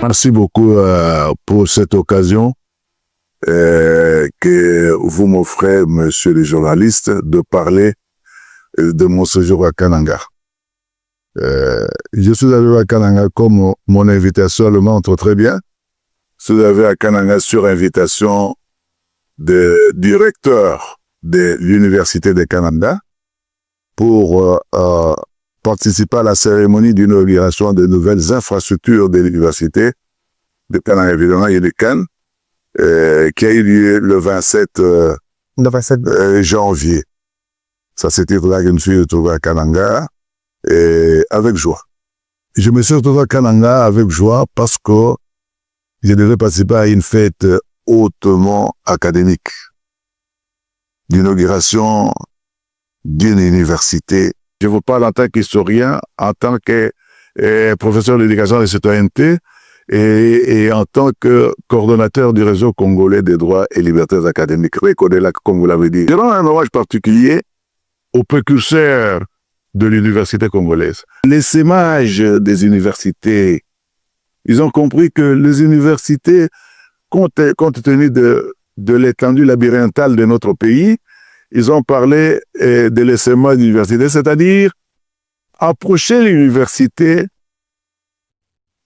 Merci beaucoup pour cette occasion que vous m'offrez, monsieur le journaliste, de parler de mon séjour à Kananga. Je suis arrivé à Kananga comme mon invitation le montre très bien. Je suis arrivé à Kananga sur invitation du directeur de l'université de Kananga pour participer à la cérémonie d'inauguration de nouvelles infrastructures de l'université de Kananga, évidemment, et de Cannes, qui a eu lieu le 27 janvier. Ça, c'était là que je me suis retrouvé à Kananga, et avec joie. Je me suis retrouvé à Kananga avec joie parce que je devais participer à une fête hautement académique d'inauguration d'une université. Je vous parle en tant qu'historien, en tant que professeur d'éducation et de citoyenneté et en tant que coordonnateur du réseau congolais des droits et libertés académiques, RECODELAC, comme vous l'avez dit. Je rends un hommage particulier aux précurseurs de l'université congolaise. L'essaimage des universités, ils ont compris que les universités, compte tenu de l'étendue labyrinthale de notre pays, ils ont parlé de l'essaimage d'université, c'est-à-dire approcher l'université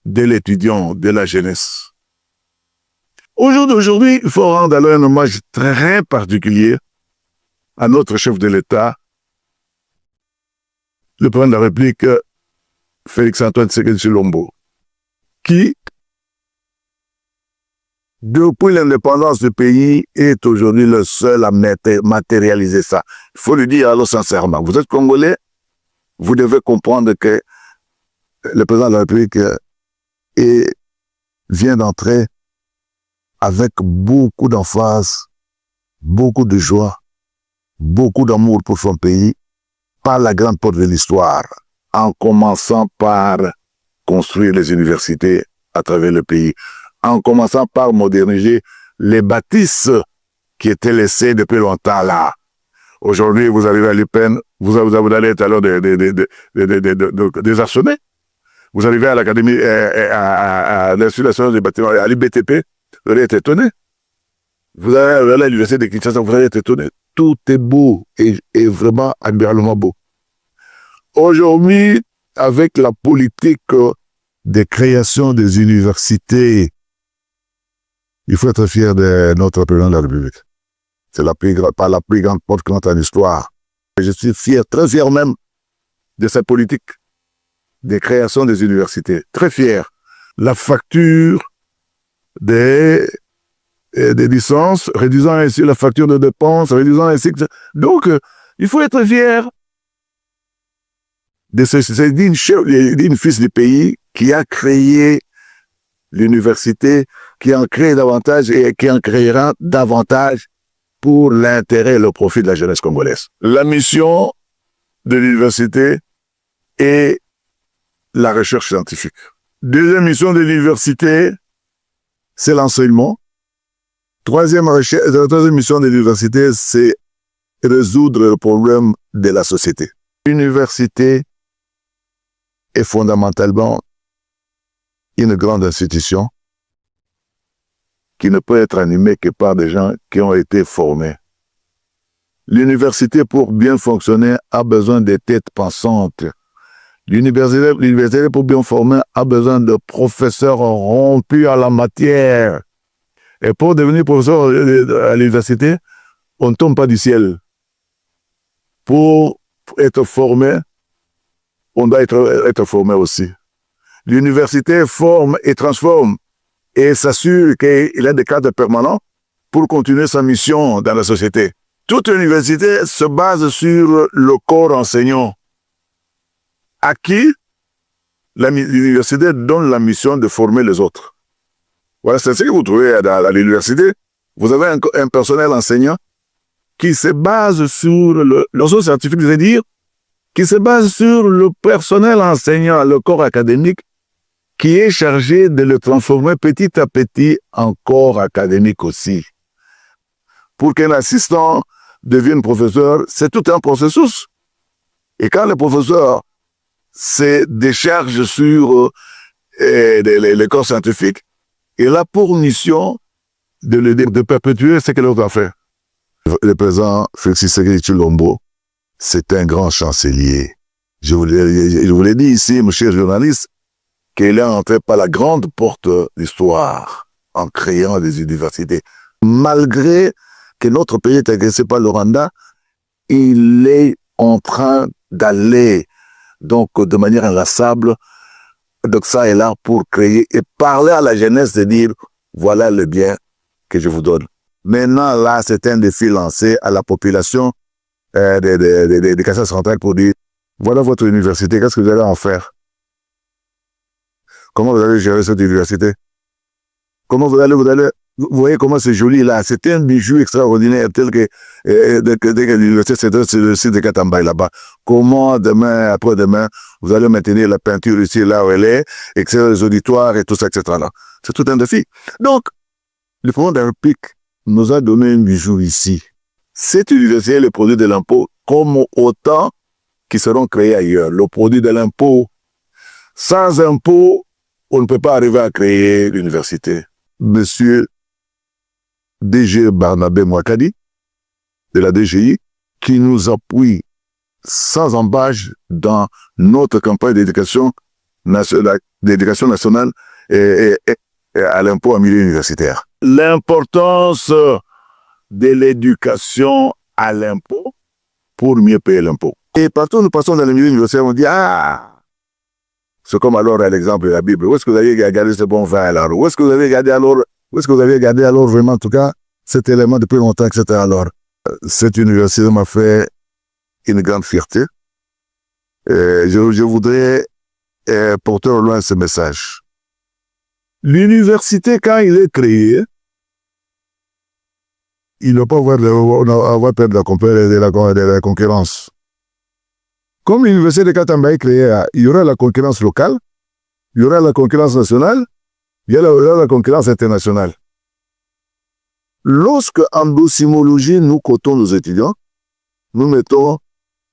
de l'étudiant, de la jeunesse. Aujourd'hui, il faut rendre alors un hommage très particulier à notre chef de l'État, le président de la République, Félix-Antoine Tshisekedi Tshilombo, qui, depuis l'indépendance du pays, est aujourd'hui le seul à matérialiser ça. Il faut le dire alors sincèrement. Vous êtes Congolais, vous devez comprendre que le président de la République vient d'entrer avec beaucoup d'emphase, beaucoup de joie, beaucoup d'amour pour son pays, par la grande porte de l'histoire, en commençant par construire les universités à travers le pays, en commençant par moderniser les bâtisses qui étaient laissées depuis longtemps là. Aujourd'hui, vous arrivez à l'UPEN, vous allez être alors des arsenés. Vous arrivez à l'académie, à l'installation des bâtiments, à l'IBTP, vous allez être étonné. Vous allez à l'université de Kinshasa, vous allez être étonné. Tout est beau et vraiment admirablement beau. Aujourd'hui, avec la politique de création des universités, il faut être fier de notre président de la République. C'est par la plus grande porte qu'on a en histoire. Je suis fier, très fier même, de cette politique de création des universités. Très fier. La facture des licences, réduisant ainsi la facture de dépenses, réduisant ainsi... Donc, il faut être fier d'une fils du pays qui a créé l'université, qui en crée davantage et qui en créera davantage pour l'intérêt et le profit de la jeunesse congolaise. La mission de l'université est la recherche scientifique. Deuxième mission de l'université, c'est l'enseignement. Troisième mission de l'université, c'est résoudre le problème de la société. L'université est fondamentalement une grande institution qui ne peut être animée que par des gens qui ont été formés. L'université, pour bien fonctionner, a besoin de têtes pensantes. L'université, pour bien former, a besoin de professeurs rompus à la matière. Et pour devenir professeur à l'université, on ne tombe pas du ciel. Pour être formé, on doit être formé aussi. L'université forme et transforme et s'assure qu'il a des cadres permanents pour continuer sa mission dans la société. Toute université se base sur le corps enseignant à qui l'université donne la mission de former les autres. Voilà, c'est ce que vous trouvez à l'université. Vous avez un personnel enseignant qui se base sur le scientifique, c'est-à-dire qui se base sur le personnel enseignant, le corps académique, qui est chargé de le transformer petit à petit en corps académique aussi. Pour qu'un assistant devienne professeur, c'est tout un processus. Et quand le professeur se décharge sur les corps scientifiques. Il a pour mission de perpétuer ce que l'autre a fait. Le président Félix Tshisekedi Tshilombo, c'est un grand chancelier. Je vous l'ai dit ici, mon cher journaliste, qu'il est entré par la grande porte d'histoire en créant des universités. Malgré que notre pays est agressé par le Rwanda, il est en train d'aller donc de manière inlassable. Donc ça est là pour créer et parler à la jeunesse de dire voilà le bien que je vous donne. Maintenant là, c'est un défi lancé à la population des Kassai centrales pour dire voilà votre université, qu'est-ce que vous allez en faire? Comment vous allez gérer cette université? Comment vous vous voyez comment c'est joli là, c'est un bijou extraordinaire tel que l'université c'est sur le site de Katambay là-bas. Comment demain, après-demain, vous allez maintenir la peinture ici, là où elle est, etc., les auditoires et tout ça, etc. là. C'est tout un défi. Donc, le président de la République nous a donné un bijou ici. Cette université est le produit de l'impôt, comme autant qui seront créés ailleurs. Le produit de l'impôt, sans impôt, on ne peut pas arriver à créer l'université. Monsieur DG Barnabé Mouakadi, de la DGI, qui nous appuie sans embâche dans notre campagne d'éducation nationale et à l'impôt en milieu universitaire. L'importance de l'éducation à l'impôt pour mieux payer l'impôt. Et partout où nous passons dans le milieu universitaire, on dit « Ah !» C'est comme alors à l'exemple de la Bible. Où est-ce que vous avez gardé ce bon vin alors? Où est-ce que vous avez gardé alors? Où est-ce que vous avez gardé alors vraiment, en tout cas, cet élément depuis longtemps, etc. Alors, cette université m'a fait une grande fierté. Je voudrais porter au loin ce message. L'université, quand il est créé, il ne va pas avoir peur de la concurrence. Comme l'université de Katambay est créée, il y aura la concurrence locale, il y aura la concurrence nationale, il y aura la concurrence internationale. Lorsque en docimologie, nous cotons nos étudiants, nous mettons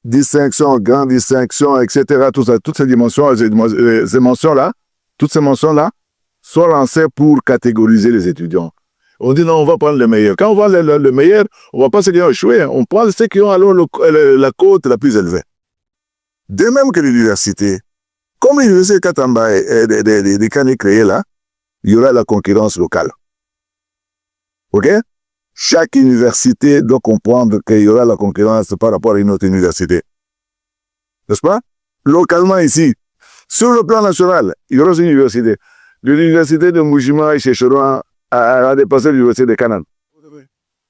distinction, grande distinction, etc. Tout ça, toutes ces dimensions, ces mentions-là, toutes ces mentions-là sont lancées pour catégoriser les étudiants. On dit non, on va prendre le meilleur. Quand on voit le meilleur, on ne voit pas ceux qui ont échoué, on prend ceux qui ont alors la cote la plus élevée. De même que l'université, comme l'université Katamba des Kane créée là, il y aura la concurrence locale. Ok? Chaque université doit comprendre qu'il y aura la concurrence par rapport à une autre université. N'est-ce pas? Localement ici, sur le plan national, il y aura une université. L'université de Mujima cherchera à dépasser l'université de Canaan.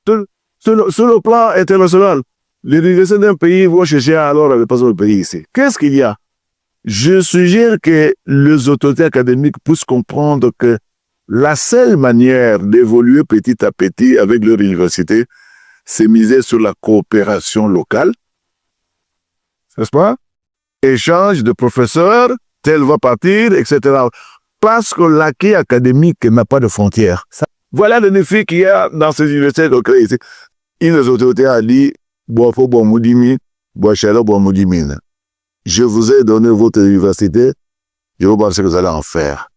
Sur le plan international, les universités d'un pays vont chercher alors à dépasser le pays ici. Qu'est-ce qu'il y a? Je suggère que les autorités académiques puissent comprendre que la seule manière d'évoluer petit à petit avec leur université, c'est miser sur la coopération locale. N'est-ce pas? Échange de professeurs, tel va partir, etc. Parce que l'acquis académique n'a pas de frontières. Voilà le défi qu'il y a dans ces universités de créer ici. Une des autorités a dit, je vous ai donné votre université, je vous pense que vous allez en faire.